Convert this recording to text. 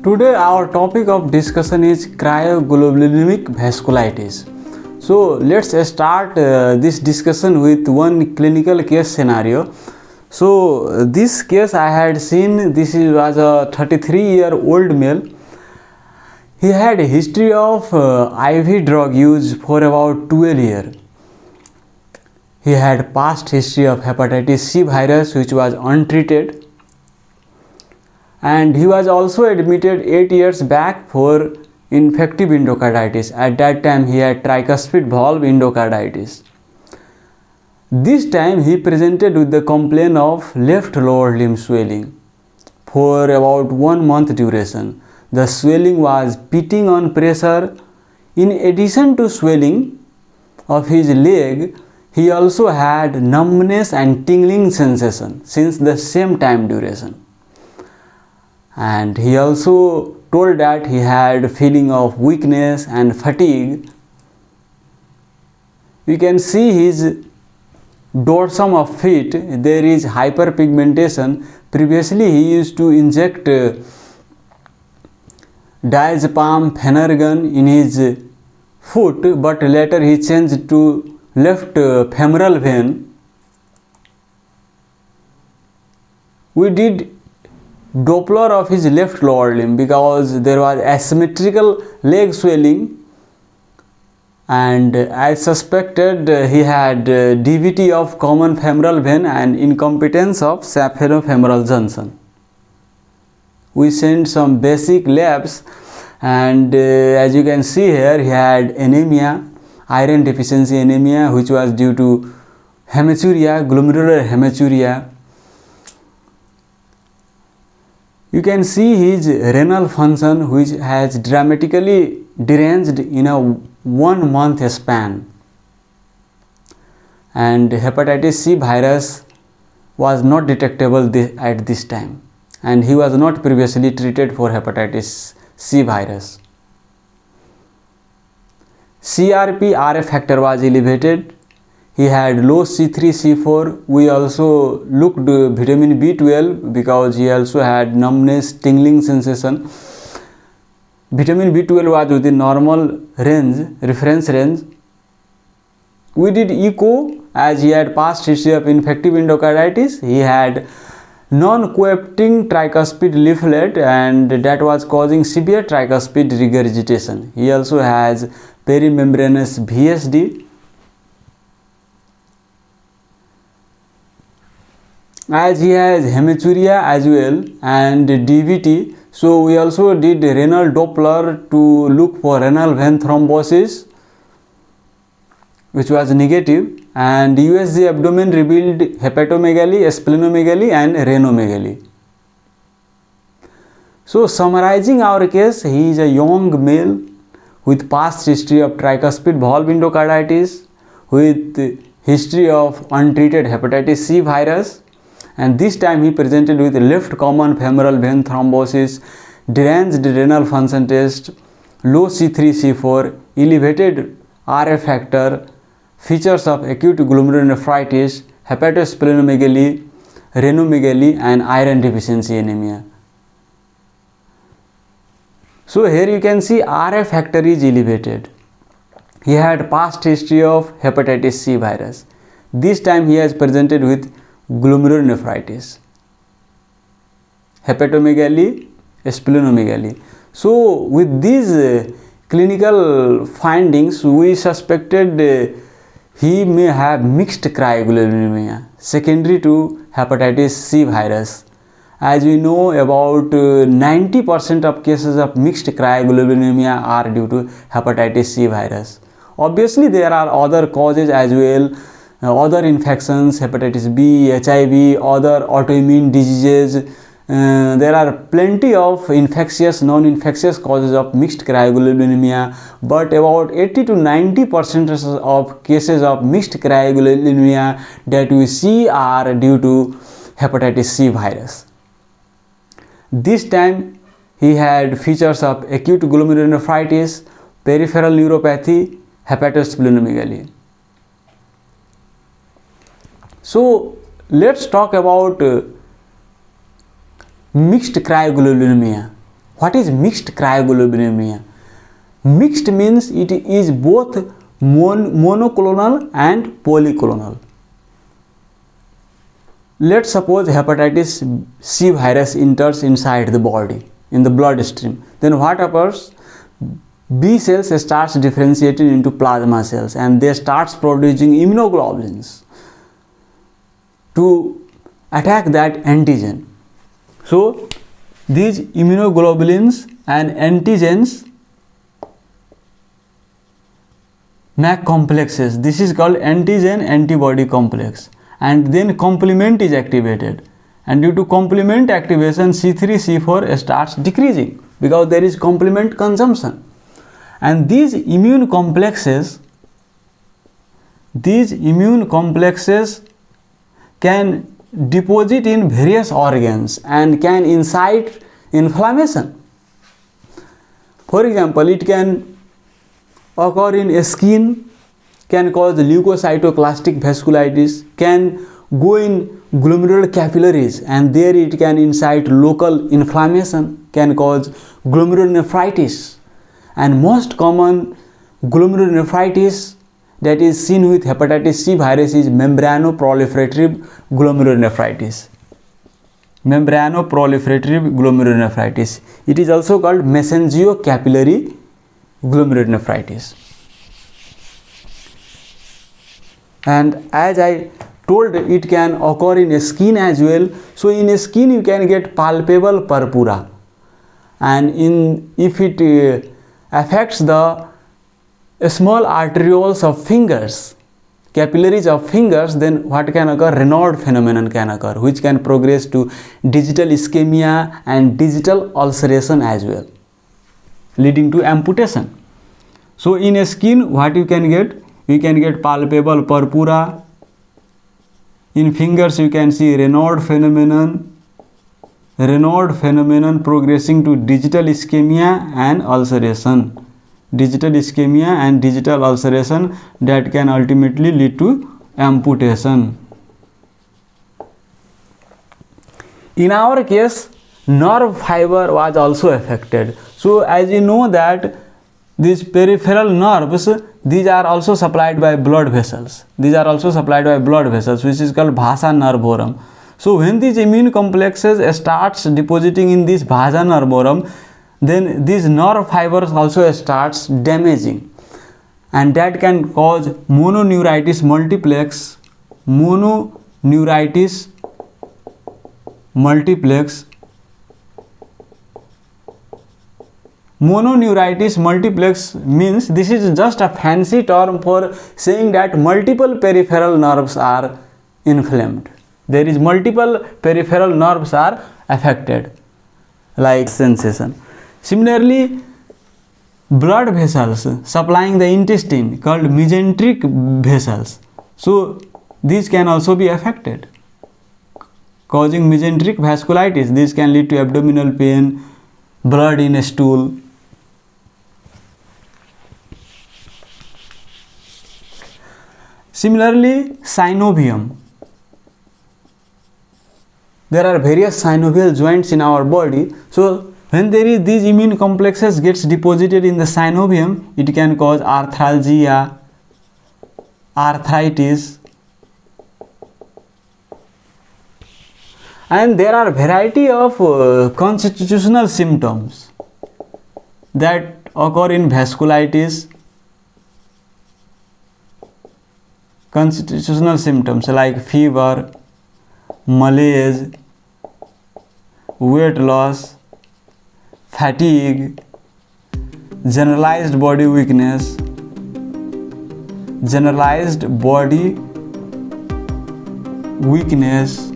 Today our topic of discussion is cryoglobulinemic vasculitis. So let's start this discussion with one clinical case scenario. So this case I had seen, this was a 33-year-old male. He had a history of IV drug use for about 12 years. He had past history of hepatitis C virus which was untreated, and he was also admitted 8 years back for infective endocarditis. At that time he had tricuspid valve endocarditis. This time he presented with the complaint of left lower limb swelling for about 1 month duration. The swelling was pitting on pressure. In addition to swelling of his leg, he also had numbness and tingling sensation since the same time duration. And he also told that he had feeling of weakness and fatigue. You can see his dorsum of feet, there is hyperpigmentation. Previously he used to inject diazepam Phenergan in his foot, but later he changed to left femoral vein. We did Doppler of his left lower limb because there was asymmetrical leg swelling, and as suspected he had DVT of common femoral vein and incompetence of saphenofemoral junction. We sent some basic labs, and as you can see here, he had anemia, iron deficiency anemia, which was due to hematuria, glomerular hematuria. You can see his renal function, which has dramatically deranged in a 1 month span. And hepatitis C virus was not detectable at this time, and he was not previously treated for hepatitis C virus. CRP RF factor was elevated. He had low C3, C4. We also looked vitamin B12 because he also had numbness, tingling sensation. Vitamin B12 was within normal range, reference range. We did echo as he had past history of infective endocarditis. He had non-coapting tricuspid leaflet, and that was causing severe tricuspid regurgitation. He also has perimembranous VSD. As he has hematuria as well and DVT, so we also did renal Doppler to look for renal vein thrombosis, which was negative, and USG abdomen revealed hepatomegaly, splenomegaly and renomegaly. So summarizing our case, he is a young male with past history of tricuspid valve endocarditis, with history of untreated hepatitis C virus, and this time he presented with left common femoral vein thrombosis, deranged renal function test, low C3, C4, elevated RF factor, features of acute glomerulonephritis, hepatosplenomegaly, renomegaly and iron deficiency anemia. So here you can see RF factor is elevated. He had past history of hepatitis C virus. This time he has presented with glomerulonephritis, hepatomegaly, splenomegaly. So with these clinical findings, we suspected he may have mixed cryoglobulinemia secondary to hepatitis C virus. As we know, about 90% of cases of mixed cryoglobulinemia are due to hepatitis C virus. Obviously there are other causes as well, other infections, hepatitis B, HIV, other autoimmune diseases. There are plenty of infectious, non-infectious causes of mixed cryoglobulinemia, but about 80 to 90% of cases of mixed cryoglobulinemia that we see are due to hepatitis C virus. This time he had features of acute glomerulonephritis, peripheral neuropathy, hepatosplenomegaly. So let's talk about mixed cryoglobulinemia. What is mixed cryoglobulinemia? Mixed means it is both monoclonal and polyclonal. Let's suppose hepatitis C virus enters inside the body, in the bloodstream. Then what occurs? B cells starts differentiating into plasma cells, and they starts producing immunoglobulins to attack that antigen. So these immunoglobulins and antigens make complexes. This is called antigen-antibody complex, and then complement is activated, and due to complement activation C3 C4 starts decreasing because there is complement consumption. And these immune complexes can deposit in various organs and can incite inflammation. For example, it can occur in skin, can cause leukocytoclastic vasculitis, can go in glomerular capillaries, and there it can incite local inflammation, can cause glomerulonephritis. And most common glomerulonephritis that is seen with hepatitis C virus is membranoproliferative glomerulonephritis. Membranoproliferative glomerulonephritis. It is also called mesenteric glomerulonephritis. And as I told, it can occur in skin as well. So in skin you can get palpable purpura, and if it affects the small arterioles of fingers, capillaries of fingers, then what can occur? Raynaud phenomenon can occur, which can progress to digital ischemia and digital ulceration as well, leading to amputation. So in skin, what you can get? You can get palpable purpura. In fingers you can see Raynaud phenomenon progressing to digital ischemia and ulceration. Digital ischemia and digital ulceration that can ultimately lead to amputation. In our case, nerve fiber was also affected. So as you know that these peripheral nerves, these are also supplied by blood vessels. Which is called vasa nervorum. So when these immune complexes starts depositing in this vasa nervorum, then these nerve fibers also starts damaging, and that can cause mononeuritis multiplex. Mononeuritis multiplex means this is just a fancy term for saying that multiple peripheral nerves are inflamed. There is multiple peripheral nerves are affected, like sensation. Similarly, blood vessels supplying the intestine called mesenteric vessels. So these can also be affected, causing mesenteric vasculitis. This can lead to abdominal pain, blood in a stool. Similarly, synovium. There are various synovial joints in our body. So when there is these immune complexes gets deposited in the synovium, it can cause arthralgia, arthritis, and there are variety of constitutional symptoms that occur in vasculitis. Constitutional symptoms like fever, malaise, weight loss, fatigue, generalized body weakness, generalized body weakness,